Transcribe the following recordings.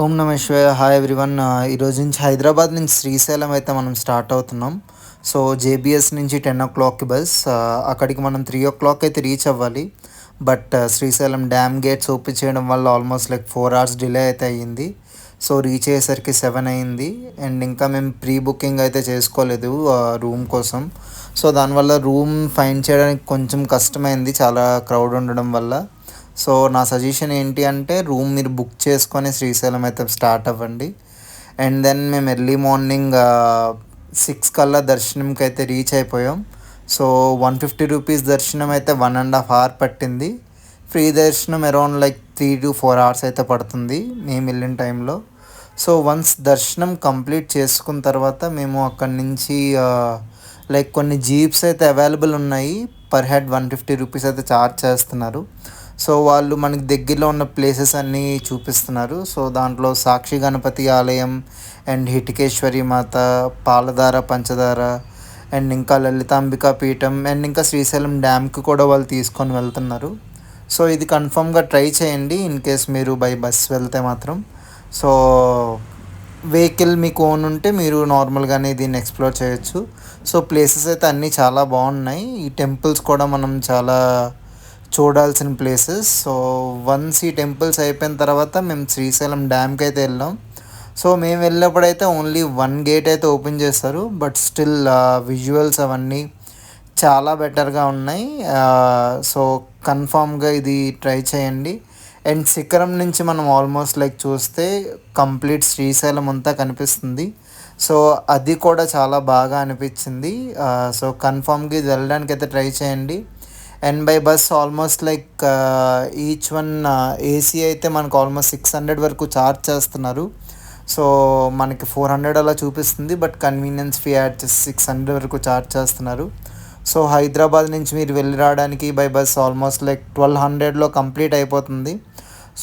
ఓం నమ శివాయ. Hi everyone. ఈరోజు నుంచి హైదరాబాద్ నుంచి శ్రీశైలం అయితే మనం స్టార్ట్ అవుతున్నాం. సో జేబీఎస్ నుంచి 10 o'clockకి బస్. అక్కడికి మనం 3 o'clock అయితే రీచ్ అవ్వాలి. But Srisailam dam gates open చేయడం వల్ల ఆల్మోస్ట్ లైక్ 4 hours డిలే అయితే అయ్యింది. సో రీచ్ అయ్యేసరికి 7 అయింది. అండ్ ఇంకా మేము ప్రీ బుకింగ్ అయితే చేసుకోలేదు రూమ్ కోసం. సో దానివల్ల రూమ్ ఫైండ్ చేయడానికి కొంచెం కష్టమైంది, చాలా క్రౌడ్ ఉండడం వల్ల. సో నా సజెషన్ ఏంటి అంటే రూమ్ మీరు బుక్ చేసుకొని శ్రీశైలం అయితే స్టార్ట్ అవ్వండి. అండ్ దెన్ మేము ఎర్లీ మార్నింగ్ 6 కల్లా దర్శనంకి అయితే రీచ్ అయిపోయాం. సో 150 రూపీస్ దర్శనం అయితే 1.5 hour పట్టింది. ఫ్రీ దర్శనం అరౌండ్ లైక్ 3 to 4 hours అయితే పడుతుంది మేము వెళ్ళిన టైంలో. సో వన్స్ దర్శనం కంప్లీట్ చేసుకున్న తర్వాత మేము అక్కడి నుంచి లైక్ కొన్ని జీప్స్ అయితే అవైలబుల్ ఉన్నాయి. పర్ హెడ్ 150 రూపీస్ అయితే ఛార్జ్ చేస్తున్నారు. సో వాళ్ళు మనకి దగ్గరలో ఉన్న ప్లేసెస్ అన్నీ చూపిస్తున్నారు. సో దాంట్లో సాక్షి గణపతి ఆలయం అండ్ హిటికేశ్వరి మాత, పాలధార పంచదార అండ్ ఇంకా లలితాంబికా పీఠం అండ్ ఇంకా శ్రీశైలం డ్యామ్కి కూడా వాళ్ళు తీసుకొని వెళ్తున్నారు. సో ఇది కన్ఫామ్గా ట్రై చేయండి ఇన్ కేస్ మీరు బై బస్ వెళ్తే మాత్రం. సో వెహికల్ మీకు ఓన్ ఉంటే మీరు నార్మల్గానే దీన్ని ఎక్స్ప్లోర్ చేయొచ్చు. సో ప్లేసెస్ అయితే అన్నీ చాలా బాగున్నాయి. ఈ టెంపుల్స్ కూడా మనం చాలా చూడాల్సిన ప్లేసెస్. సో వన్స్ ఈ టెంపుల్స్ అయిపోయిన తర్వాత మేము శ్రీశైలం డ్యామ్కి అయితే వెళ్ళాం. సో మేము వెళ్ళినప్పుడైతే ఓన్లీ 1 gate అయితే ఓపెన్ చేస్తారు. బట్ స్టిల్ విజువల్స్ అవన్నీ చాలా బెటర్గా ఉన్నాయి. సో కన్ఫామ్గా ఇది ట్రై చేయండి. అండ్ శిఖరం నుంచి మనం ఆల్మోస్ట్ లైక్ చూస్తే కంప్లీట్ శ్రీశైలం అంతా కనిపిస్తుంది. సో అది కూడా చాలా బాగా అనిపించింది. సో కన్ఫామ్గా ఇది వెళ్ళడానికి అయితే ట్రై చేయండి. And by bus almost like each one AC అయితే మనకు ఆల్మోస్ట్ 600 వరకు ఛార్జ్ చేస్తున్నారు. సో మనకి 400 అలా చూపిస్తుంది, బట్ కన్వీనియన్స్ ఫీ యాడ్ చేసి 600 వరకు ఛార్జ్ చేస్తున్నారు. సో హైదరాబాద్ నుంచి మీరు వెళ్ళి రావడానికి బై బస్ ఆల్మోస్ట్ లైక్ 1200లో కంప్లీట్ అయిపోతుంది.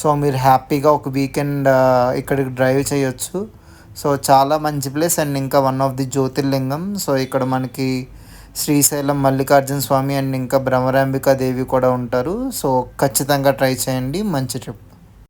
సో మీరు హ్యాపీగా ఒక వీకెండ్ ఇక్కడికి డ్రైవ్ చేయొచ్చు. సో చాలా మంచి ప్లేస్ అండ్ ఇంకా వన్ ఆఫ్ ది జ్యోతిర్లింగం. సో ఇక్కడ మనకి శ్రీశైలం మల్లికార్జున స్వామి అండ్ ఇంకా భ్రమరాంబికా దేవి కూడా ఉంటారు. సో ఖచ్చితంగా ట్రై చేయండి. మంచి ట్రిప్.